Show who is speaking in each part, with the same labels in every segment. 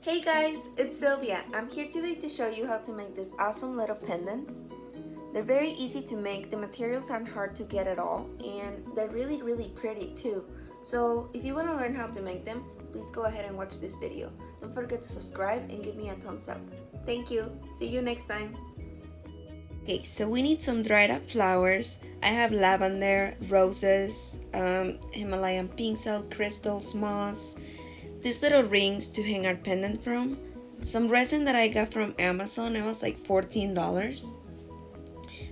Speaker 1: Hey guys, it's Sylvia. I'm here today to show you how to make these awesome little pendants. They're very easy to make, the materials aren't hard to get at all, and they're really pretty too. So if you want to learn how to make them, please go ahead and watch this video. Don't forget to subscribe and give me a thumbs up. Thank you. See you next time. Okay, so we need some dried up flowers. I have lavender, roses, Himalayan pink cell crystals, moss, these little rings to hang our pendant from, some resin that I got from Amazon. It was like $14.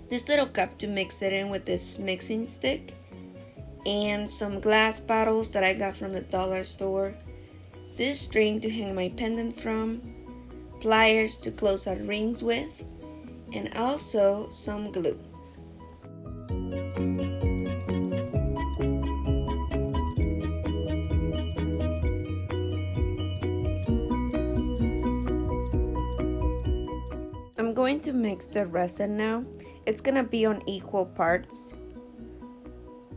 Speaker 1: This little cup to mix it in with this mixing stick, and some glass bottles that I got from the dollar store, this string to hang my pendant from, pliers to close our rings with, and also some glue. I'm going to mix the resin now. It's gonna be on equal parts.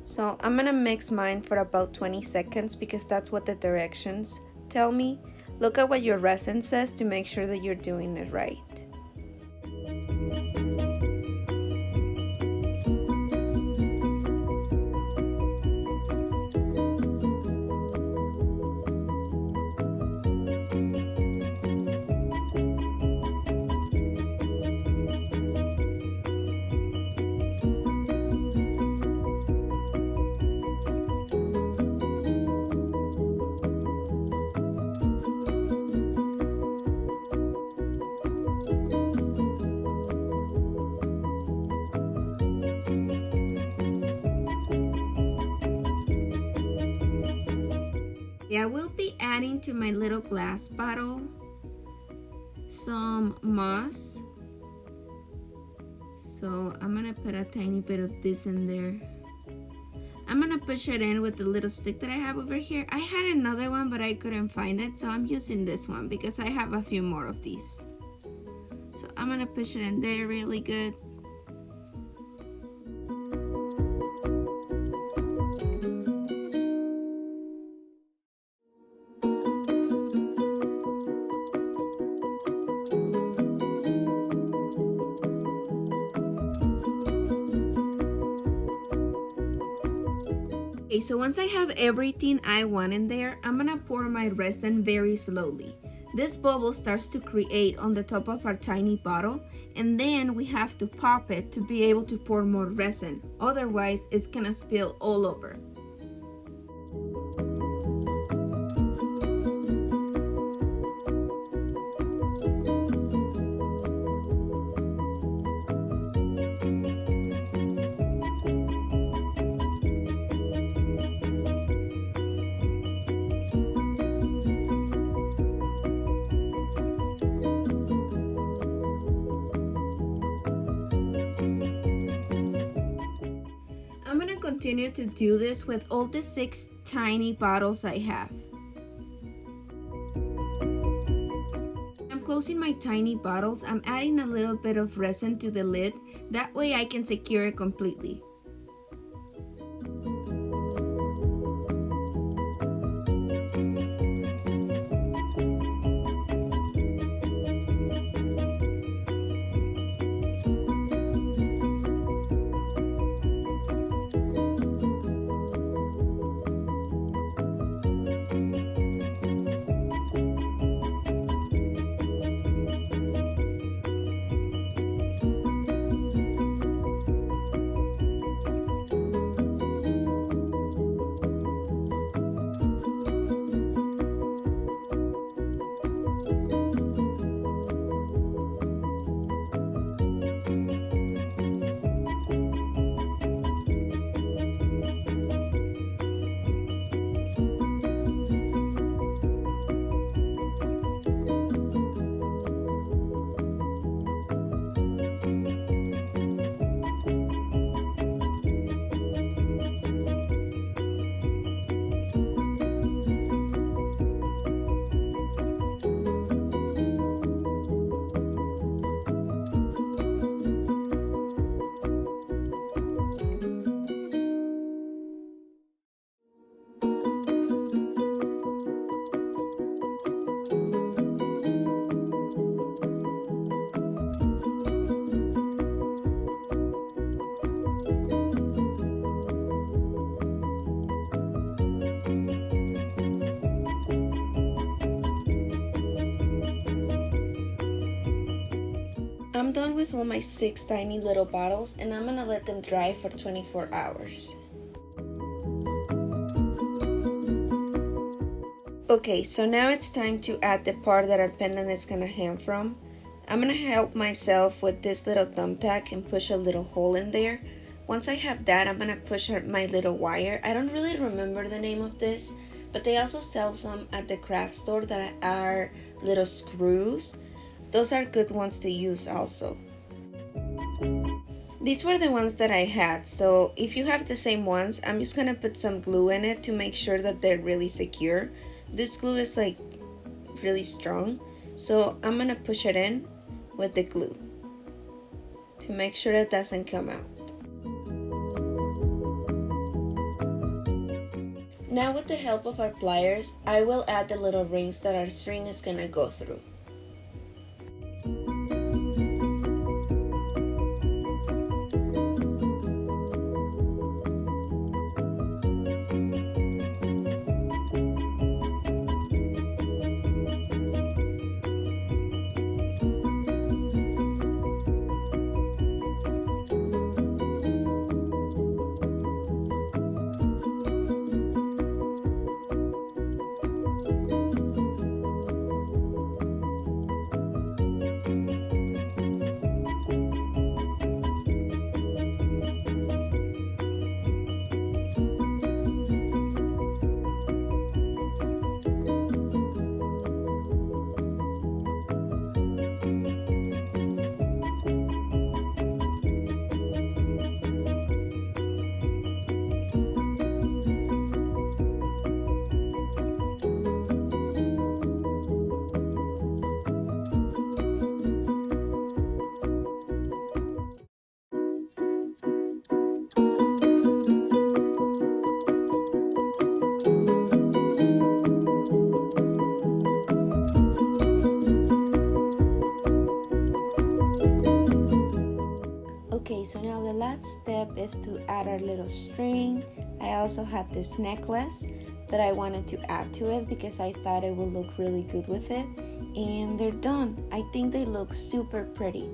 Speaker 1: So I'm gonna mix mine for about 20 seconds because that's what the directions tell me. Look at what your resin says to make sure that you're doing it right. Yeah, we'll be adding to my little glass bottle some moss. So I'm gonna put a tiny bit of this in there. I'm gonna push it in with the little stick that I have over here. I had another one, but I couldn't find it, so I'm using this one because I have a few more of these. So I'm gonna push it in there really good. Okay, so once I have everything I want in there, I'm gonna pour my resin very slowly. This bubble starts to create on the top of our tiny bottle, and then we have to pop it to be able to pour more resin. Otherwise, it's gonna spill all over. Continue to do this with all the 6 tiny bottles I have. I'm closing my tiny bottles. I'm adding a little bit of resin to the lid. That way I can secure it completely. I'm done with all my 6 tiny little bottles, and I'm gonna let them dry for 24 hours. Okay, so now it's time to add the part that our pendant is gonna hang from. I'm gonna help myself with this little thumbtack and push a little hole in there. Once I have that, I'm gonna push my little wire. I don't really remember the name of this, but they also sell some at the craft store that are little screws. Those are good ones to use also. These were the ones that I had, so if you have the same ones, I'm just gonna put some glue in it to make sure that they're really secure. This glue is like really strong, so I'm gonna push it in with the glue to make sure it doesn't come out. Now with the help of our pliers, I will add the little rings that our string is gonna go through. Okay, so now the last step is to add our little string. I also had this necklace that I wanted to add to it because I thought it would look really good with it. And they're done. I think they look super pretty.